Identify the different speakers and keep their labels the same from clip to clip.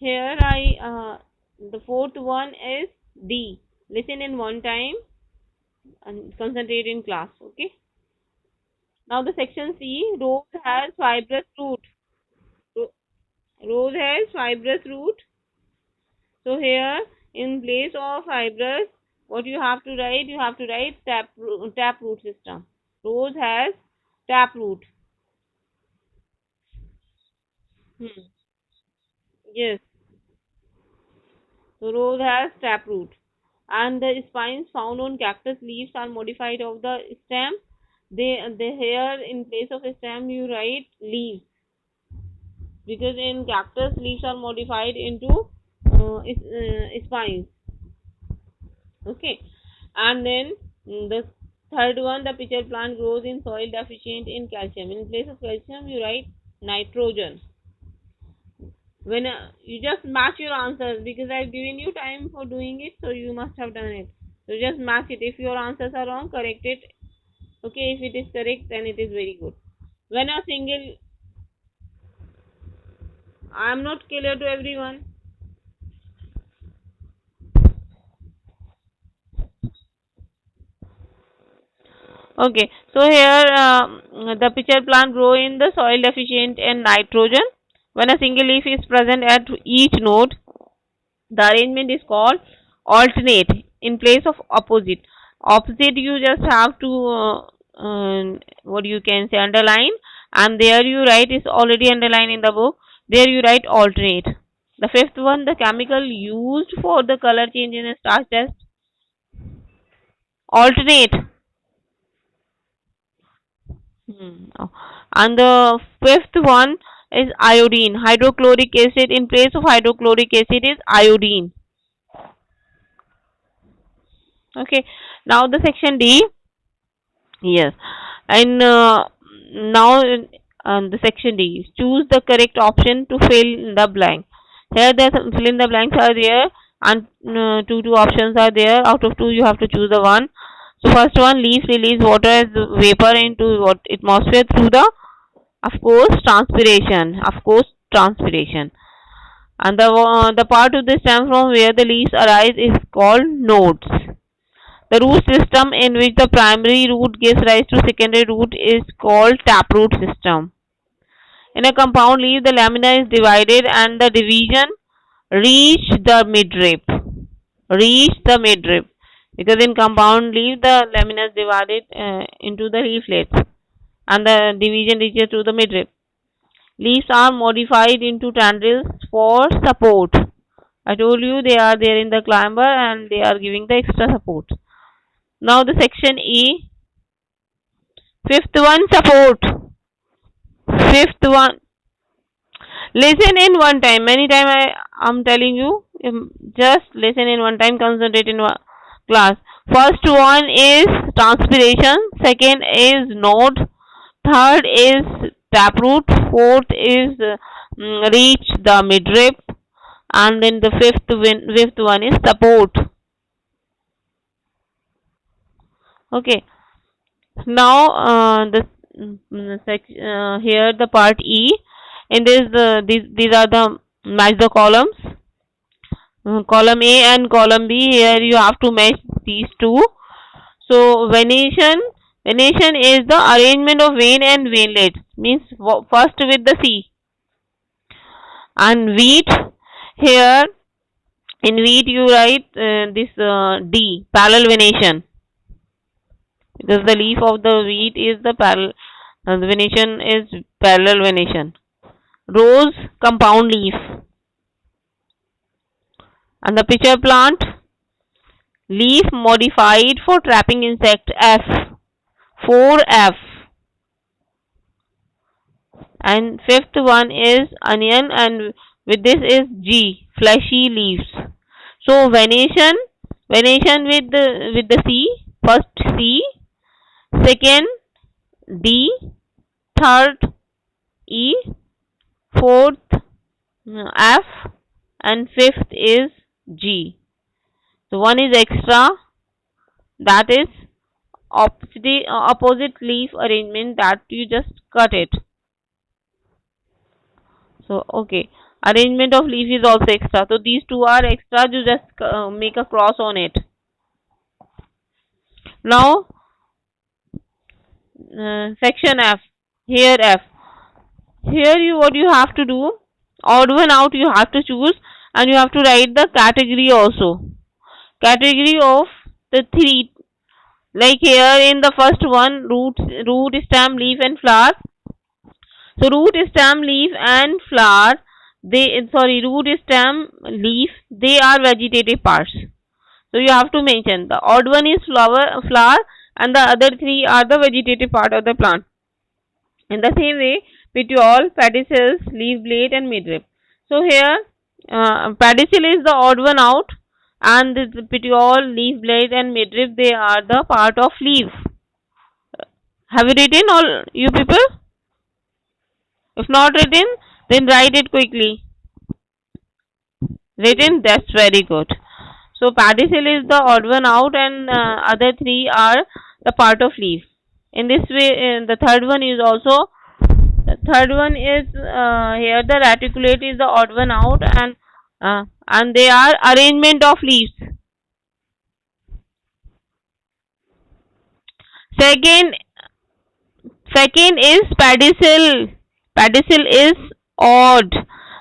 Speaker 1: here I the fourth one is D. Listen in one time and concentrate in class. Okay. Now the section C. Rose has fibrous root. Ro- Rose has fibrous root. So here in place of fibrous, what you have to write? You have to write tap root system. Rose has tap root. Hmm. Yes. So rose has taproot, and the spines found on cactus leaves are modified of the stem. They here in place of stem you write leaves, because in cactus leaves are modified into spines. Okay, and then the third one, the pitcher plant grows in soil deficient in calcium. In place of calcium you write nitrogen. When you just match your answers, because I've given you time for doing it, so you must have done it. So just match it. If your answers are wrong, correct it. Okay, if it is correct, then it is very good. When a single, I am not clear to everyone. Okay, so here the pitcher plant grow in the soil deficient in nitrogen. When a single leaf is present at each node, the arrangement is called alternate in place of opposite. Opposite you just have to what you can say underline, and there you write is already underlined in the book. There you write alternate. The fifth one, the chemical used for the color change in a starch test. Alternate. Oh. And the fifth one is iodine. Hydrochloric acid. In place of hydrochloric acid is iodine. Okay. Now the section D. Yes. And now the section D. Choose the correct option to fill the blank. Here the fill in the blanks are there, and two options are there. Out of two you have to choose the one. So first one, leaf release water as vapor into what atmosphere through the, of course, transpiration. Of course, transpiration. And the part of the stem from where the leaves arise is called nodes. The root system in which the primary root gives rise to secondary root is called taproot system. In a compound leaf, the lamina is divided and the division reach the midrib. Reach the midrib. Because in compound leaf, the lamina is divided into the leaflets, and the division reaches to the midrib. Leaves are modified into tendrils for support. I told you they are there in the climber and they are giving the extra support. Now the section E. Fifth one, support. Fifth one. Listen in one time. Many time I am telling you. Just listen in one time. Concentrate in one class. First one is transpiration. Second is node. Third is taproot. Fourth is reach the midrib. And then the fifth one is support. Okay. Now here the part E. In this these are the match the columns. Column A and column B. Here you have to match these two. So venation is the arrangement of vein and veinlets. Means first with the C. And wheat, here in wheat you write this D, parallel venation, because the leaf of the wheat is the parallel, the venation is parallel venation. Rose, compound leaf. And the pitcher plant, leaf modified for trapping insect, F, 4F. And fifth one is onion, and with this is G, fleshy leaves. So venation with the C, first C, second D, third E, fourth F, and fifth is G. So one is extra, that is opposite leaf arrangement, that you just cut it. So okay, Arrangement of leaf is also extra. So these two are extra. You just make a cross on it. Now, section F. Here F. Here you what you have to do. Odd one out you have to choose, and you have to write the category also. Category of the three. Like here in the first one, root, stem, leaf, and flower. So root, stem, leaf, and flower. Root, stem, leaf. They are vegetative parts. So you have to mention the odd one is flower, and the other three are the vegetative part of the plant. In the same way, petiole, pedicels, leaf blade, and midrib. So here, pedicel is the odd one out, and the petiole, leaf blade, and midrib they are the part of leaf. Have you written all you people? If not written, then write it quickly. Written, that's very good. So pedicel is the odd one out, and other three are the part of leaf. In this way, the third one is also. The third one is here the reticulate is the odd one out, and they are arrangement of leaves. Second is pedicel. Pedicel is odd,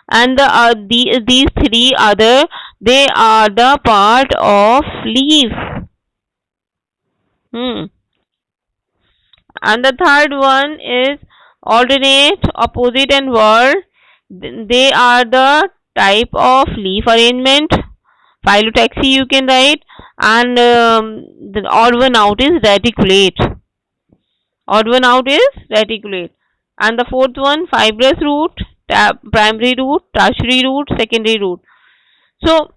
Speaker 1: and these three other they are the part of leaf. And the third one is alternate, opposite, and word. They are the type of leaf arrangement. Phyllotaxy you can write, and the odd one out is reticulate. Odd one out is reticulate. And the fourth one, fibrous root, primary root, tertiary root, secondary root. So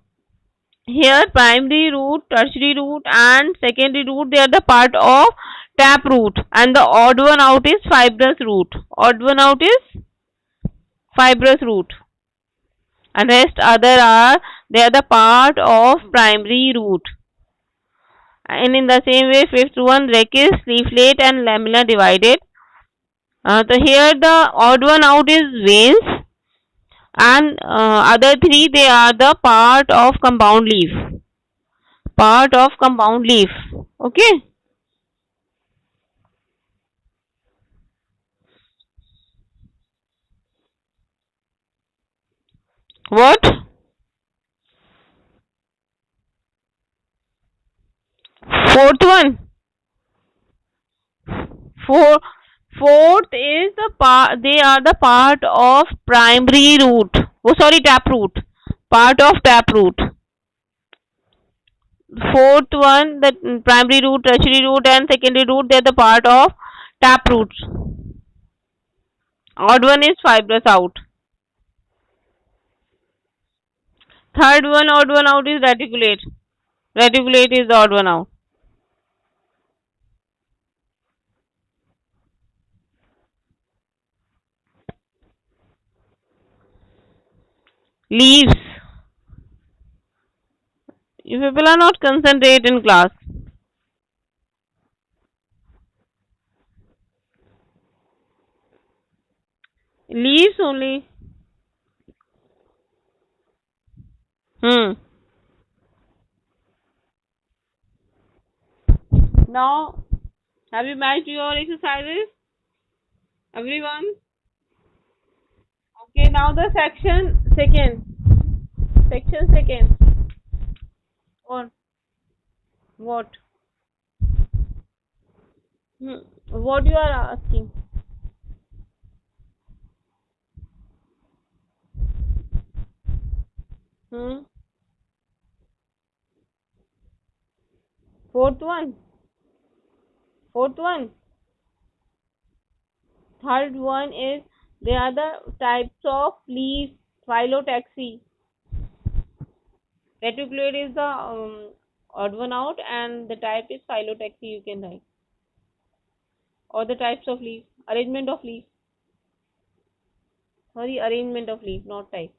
Speaker 1: here primary root, tertiary root, and secondary root they are the part of taproot, and the odd one out is fibrous root. Odd one out is fibrous root, and rest other are they are the part of primary root. And in the same way, fifth one, rachis, leaflet, and lamella divided. So here the odd one out is veins, and other three they are the part of compound leaf. Part of compound leaf. Okay. What? Fourth one. Fourth is the part. They are the part of primary root. Oh, sorry, taproot. Part of taproot. Fourth one, the primary root, tertiary root, and secondary root. They are the part of taproot. Odd one is fibrous out. Third one, odd one out is reticulate. Reticulate is the odd one out. Leaves. You people are not concentrate in class. Leaves only. Now, have you matched your exercises? Everyone? Okay, now the section second. Section second. What? What you are asking? Fourth one. Fourth one. Third one is they are the types of leaves. Phyllotaxy. Reticulate is the odd one out, and the type is phyllotaxy. You can write. Or the types of leaves. Arrangement of leaves. Sorry, arrangement of leaf, not type.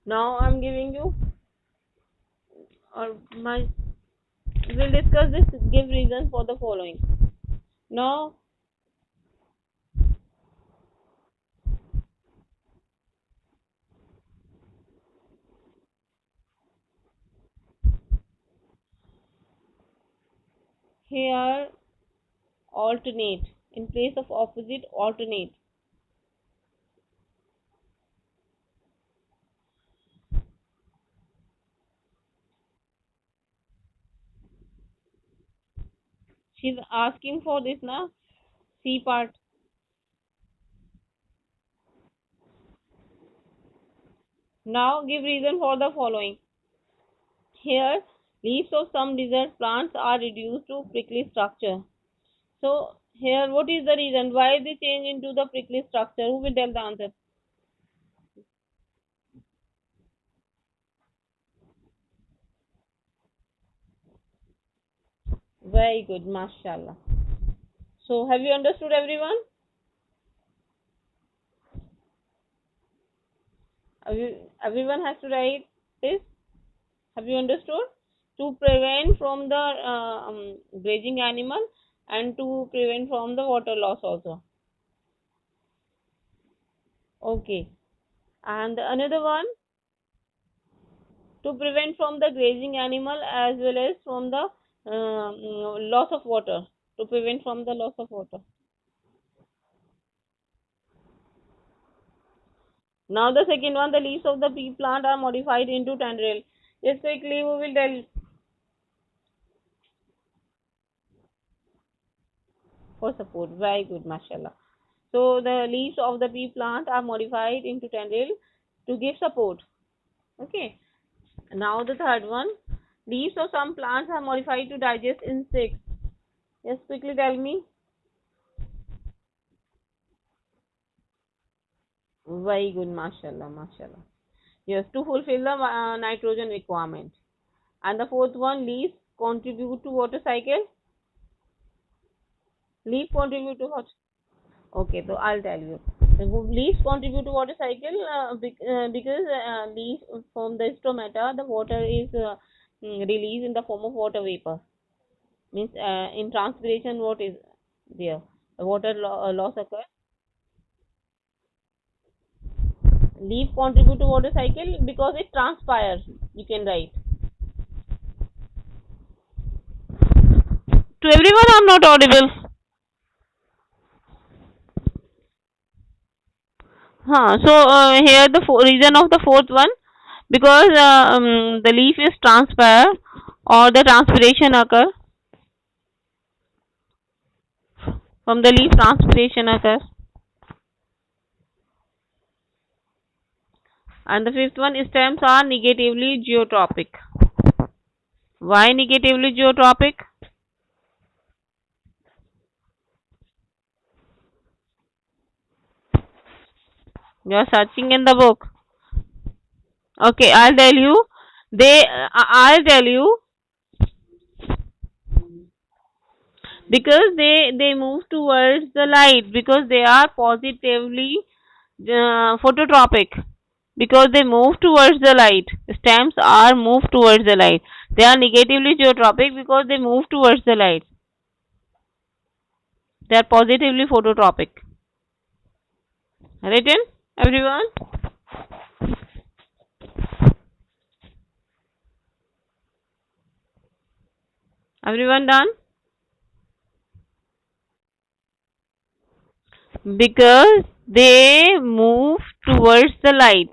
Speaker 1: Now I'm giving you my We will discuss this. Give reasons for the following. Now, here alternate in place of opposite alternate. She's asking for this now. C part. Now give reason for the following. Here, leaves of some desert plants are reduced to prickly structure. So here, what is the reason? Why they change into the prickly structure? Who will tell the answer? Very good, mashallah. So have you understood, everyone? Everyone has to write this. Have you understood? To prevent from the grazing animal and to prevent from the water loss also. Okay. And another one, to prevent from the grazing animal as well as from the loss of water. To prevent from the loss of water. Now the second one, the leaves of the pea plant are modified into tendril. Just quickly we will tell for support. Very good, mashallah. So the leaves of the pea plant are modified into tendril to give support. Okay. Now the third one, leaves of some plants are modified to digest insects. Just quickly tell me. Very good, mashallah, mashallah. Yes, to fulfill the nitrogen requirement. And the fourth one, leaves contribute to water cycle. Leaf contribute to what? Okay, so I'll tell you. The leaves contribute to water cycle because leaf from the stomata, the water is released in the form of water vapor. Means in transpiration, what is there? The water loss occurs. Leaf contribute to water cycle because it transpires. You can write. To everyone, I'm not audible. So here the reason of the fourth one, because the leaf is transpire or the transpiration occur from the leaf transpiration occurs. And the fifth one, stems are negatively geotropic. Why negatively geotropic? You are searching in the book. Okay, I'll tell you. I'll tell you because they move towards the light because they are positively phototropic because they move towards the light. Stems are moved towards the light. They are negatively geotropic because they move towards the light. They are positively phototropic. Written, everyone? Everyone done? Because they move towards the light.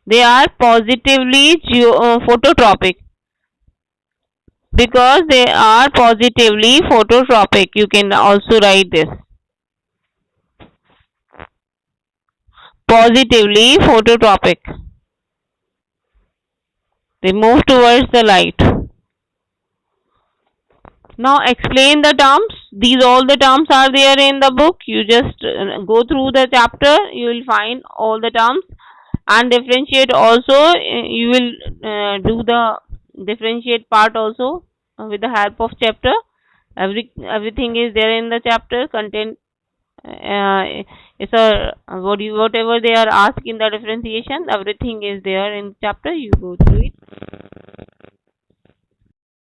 Speaker 1: They are positively phototropic. Because they are positively phototropic. You can also write this. Positively phototropic. They move towards the light. Now explain the terms. These all the terms are there in the book. You just go through the chapter. You will find all the terms and differentiate also. You will do the differentiate part also with the help of chapter. Everything is there in the chapter. Content it's a whatever they are asked in the differentiation. Everything is there in chapter. You go through it.